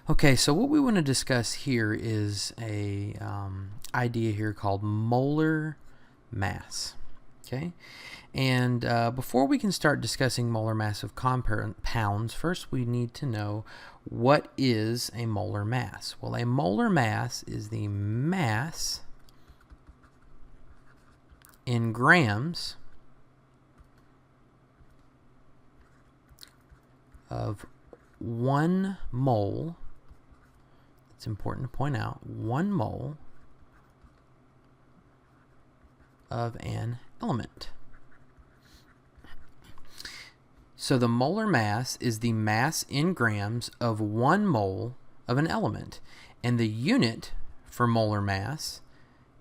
Okay, so what we want to discuss here is a idea here called molar mass. Okay, and before we can start discussing molar mass of compounds, first we need to know what is a molar mass. Well, a molar mass is the mass in grams of 1 mole. It's important to point out 1 mole of an element. So the molar mass is the mass in grams of 1 mole of an element, and the unit for molar mass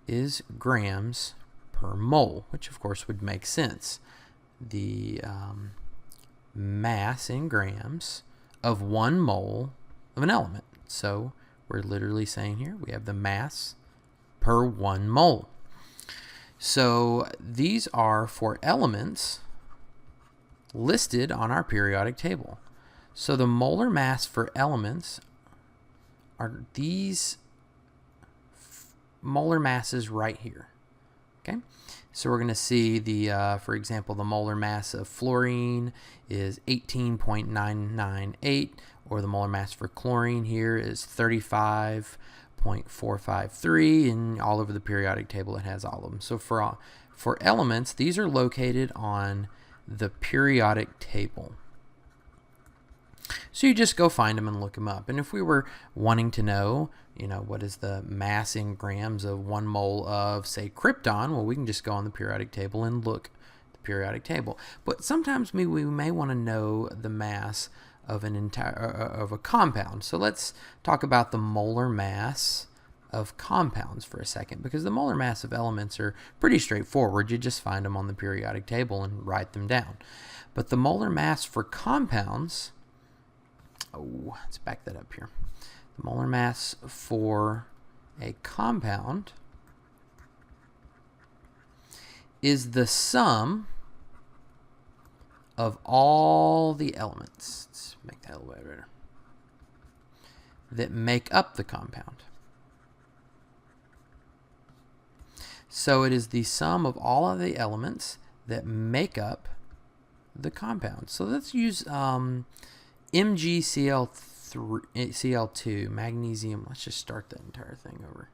is grams per mole, which of course would make sense. The mass in grams of 1 mole of an element. So we're literally saying here we have the mass per 1 mole. So these are for elements listed on our periodic table. So the molar mass for elements are these molar masses right here. Okay, so we're going to see the, for example, the molar mass of fluorine is 18.998, or the molar mass for chlorine here is 35.453, and all over the periodic table it has all of them. So for elements, these are located on the periodic table. So you just go find them and look them up. And if we were wanting to know, what is the mass in grams of 1 mole of, say, krypton, well, we can just go on the periodic table and look at the periodic table. But sometimes we may want to know the mass of a compound. So let's talk about the molar mass of compounds for a second, because the molar mass of elements are pretty straightforward. You just find them on the periodic table and write them down. But the molar mass for compounds, let's back that up here. The molar mass for a compound is the sum of all the elements, let's make that a little bit better, that make up the compound. So it is the sum of all of the elements that make up the compound. So let's use MgCl2, magnesium. Let's just start the entire thing over.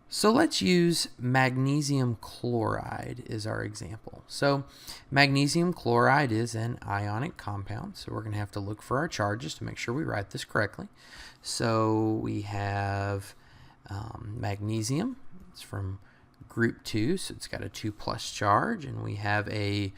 So let's use magnesium chloride as our example. So magnesium chloride is an ionic compound, so we're going to have to look for our charges to make sure we write this correctly. So we have magnesium, it's from group 2, so it's got a 2+ charge, and we have a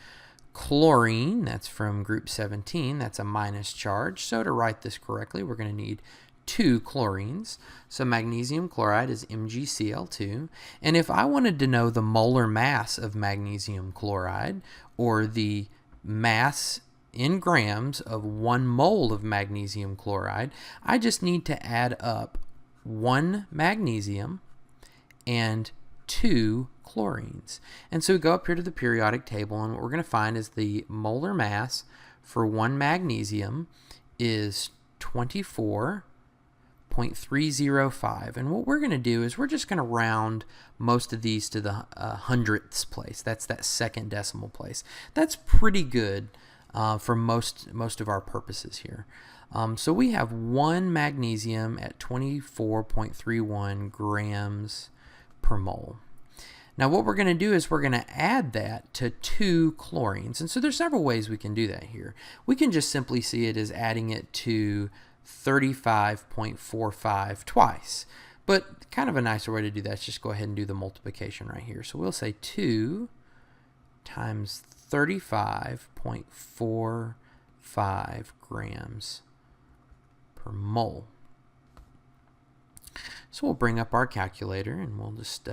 chlorine, that's from group 17, that's a minus charge. So to write this correctly, we're going to need 2 chlorines. So magnesium chloride is MgCl2. And if I wanted to know the molar mass of magnesium chloride, or the mass in grams of 1 mole of magnesium chloride, I just need to add up 1 magnesium and 2 chlorines. And so we go up here to the periodic table, and what we're going to find is the molar mass for 1 magnesium is 24.305. And what we're going to do is we're just going to round most of these to the hundredths place. That's that second decimal place. That's pretty good for most of our purposes here. So we have 1 magnesium at 24.31 grams per mole. Now what we're going to do is we're going to add that to 2 chlorines. And so there's several ways we can do that here. We can just simply see it as adding it to 35.45 twice. But kind of a nicer way to do that is just go ahead and do the multiplication right here. So we'll say 2 times 35.45 grams per mole. So we'll bring up our calculator and we'll just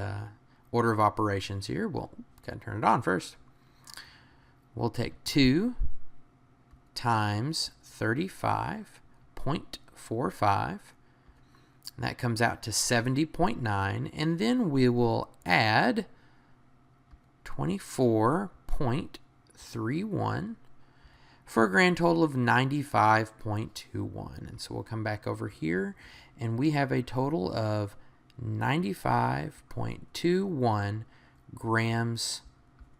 order of operations here. We'll gotta turn it on first. We'll take 2 times 35.45, and that comes out to 70.9, and then we will add 24.31 for a grand total of 95.21. And so we'll come back over here, and we have a total of 95.21 grams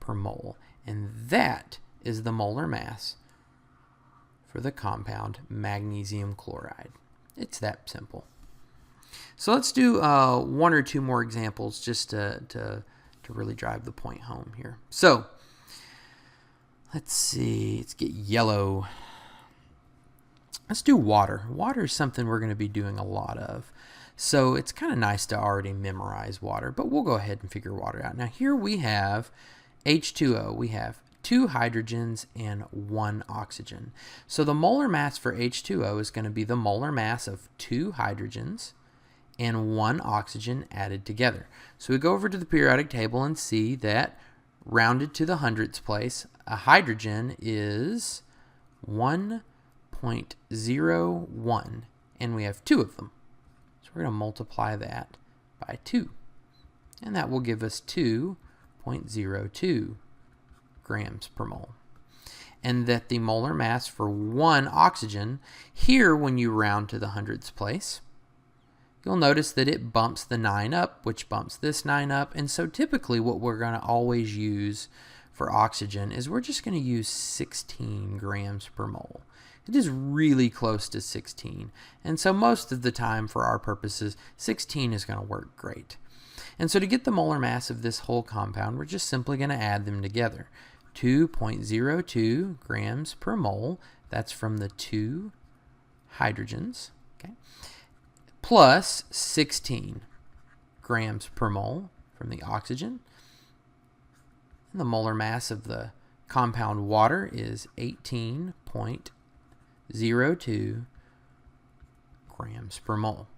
per mole. And that is the molar mass for the compound magnesium chloride. It's that simple. So let's do one or two more examples just to really drive the point home here. So let's see, let's get yellow. Let's do water. Water is something we're going to be doing a lot of. So it's kind of nice to already memorize water, but we'll go ahead and figure water out. Now here we have H2O. We have 2 hydrogens and 1 oxygen. So the molar mass for H2O is going to be the molar mass of 2 hydrogens and 1 oxygen added together. So we go over to the periodic table and see that rounded to the hundredths place, a hydrogen is 1.01, and we have 2 of them. So we're going to multiply that by 2, and that will give us 2.02 grams per mole. And that the molar mass for 1 oxygen, here when you round to the hundredths place, you'll notice that it bumps the 9 up, which bumps this 9 up. And so typically what we're going to always use for oxygen is we're just going to use 16 grams per mole. It is really close to 16. And so most of the time for our purposes, 16 is going to work great. And so to get the molar mass of this whole compound, we're just simply going to add them together. 2.02 grams per mole, that's from the 2 hydrogens, okay, plus 16 grams per mole from the oxygen. And the molar mass of the compound water is 18.02 grams per mole.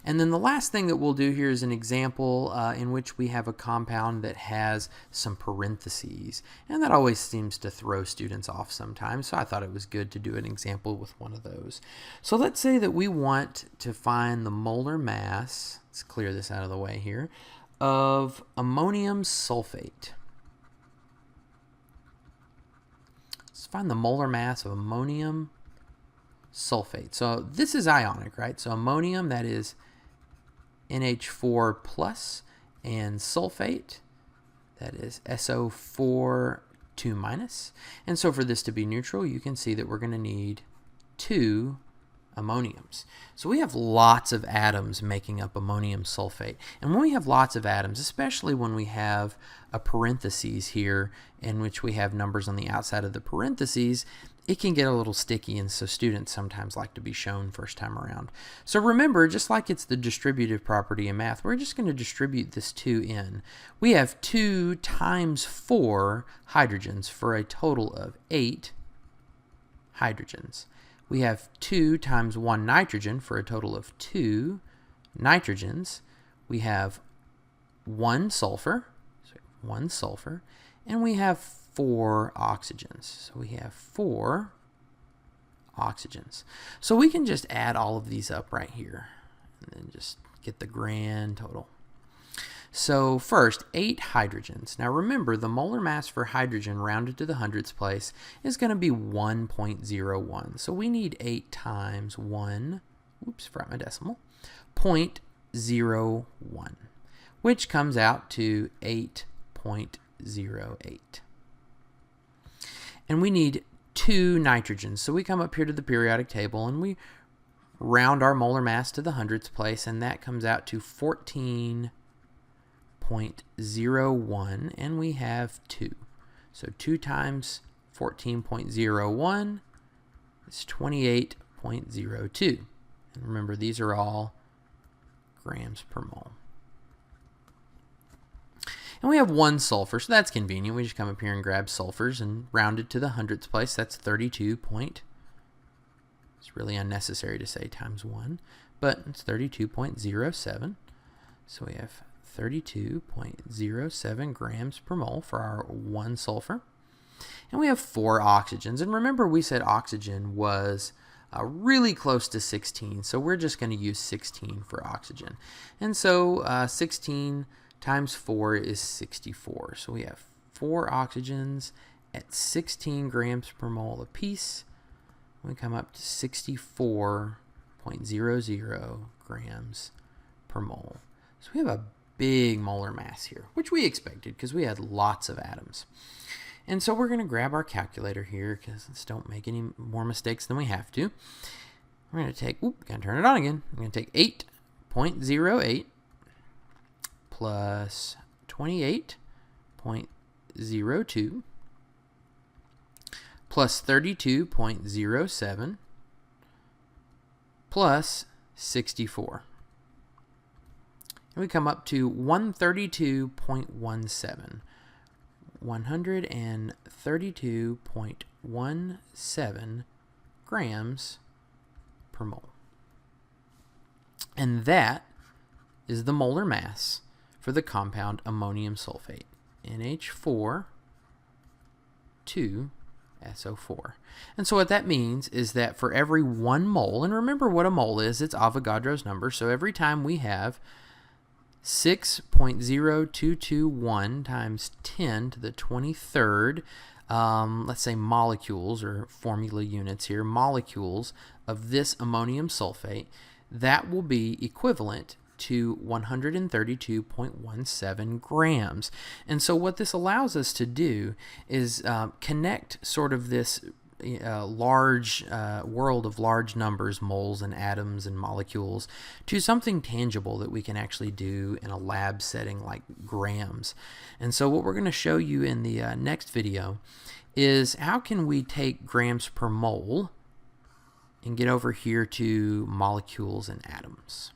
And then the last thing that we'll do here is an example in which we have a compound that has some parentheses. And that always seems to throw students off sometimes, so I thought it was good to do an example with one of those. So let's say that we want to find the molar mass, let's clear this out of the way here, of ammonium sulfate. Let's find the molar mass of ammonium sulfate. So this is ionic, right? So ammonium, that is NH4 plus, and sulfate, that is SO4 2 minus. And so for this to be neutral, you can see that we're going to need 2 ammoniums. So we have lots of atoms making up ammonium sulfate. And when we have lots of atoms, especially when we have a parentheses here in which we have numbers on the outside of the parentheses, it can get a little sticky, and so students sometimes like to be shown first time around. So remember, just like it's the distributive property in math, we're just going to distribute this 2 in. We have 2 times 4 hydrogens for a total of 8 hydrogens. We have 2 times 1 nitrogen for a total of 2 nitrogens. We have 1 sulfur, and we have 4 oxygens. So we have 4 oxygens. So we can just add all of these up right here and then just get the grand total. So first, 8 hydrogens. Now remember, the molar mass for hydrogen rounded to the hundredths place is going to be 1.01. So we need 8 times 1, forgot my decimal, 0.01, which comes out to 8.08. And we need 2 nitrogens. So we come up here to the periodic table and we round our molar mass to the hundredths place, and that comes out to 14.01, and we have 2. So 2 times 14.01 is 28.02. And remember, these are all grams per mole. And we have 1 sulfur, so that's convenient. We just come up here and grab sulfurs and round it to the hundredths place. That's 32 point, it's really unnecessary to say times 1, but it's 32.07. So we have 32.07 grams per mole for our 1 sulfur. And we have 4 oxygens. And remember, we said oxygen was really close to 16, so we're just going to use 16 for oxygen. And so 16 times 4 is 64. So we have 4 oxygens at 16 grams per mole apiece, we come up to 64.00 grams per mole. So we have a big molar mass here, which we expected because we had lots of atoms. And so we're going to grab our calculator here because let's don't make any more mistakes than we have to. We're going to take, going to turn it on again. I'm going to take 8.08 plus 28.02 plus 32.07 plus 64. And we come up to 132.17. 132.17 grams per mole. And that is the molar mass for the compound ammonium sulfate, NH4 2SO4. And so what that means is that for every 1 mole, and remember what a mole is, it's Avogadro's number, so every time we have 6.0221 times 10 to the 23rd, let's say molecules or formula units here, molecules of this ammonium sulfate, that will be equivalent to 132.17 grams. And so what this allows us to do is connect sort of this large world of large numbers, moles and atoms and molecules, to something tangible that we can actually do in a lab setting like grams. And so what we're going to show you in the next video is how can we take grams per mole and get over here to molecules and atoms.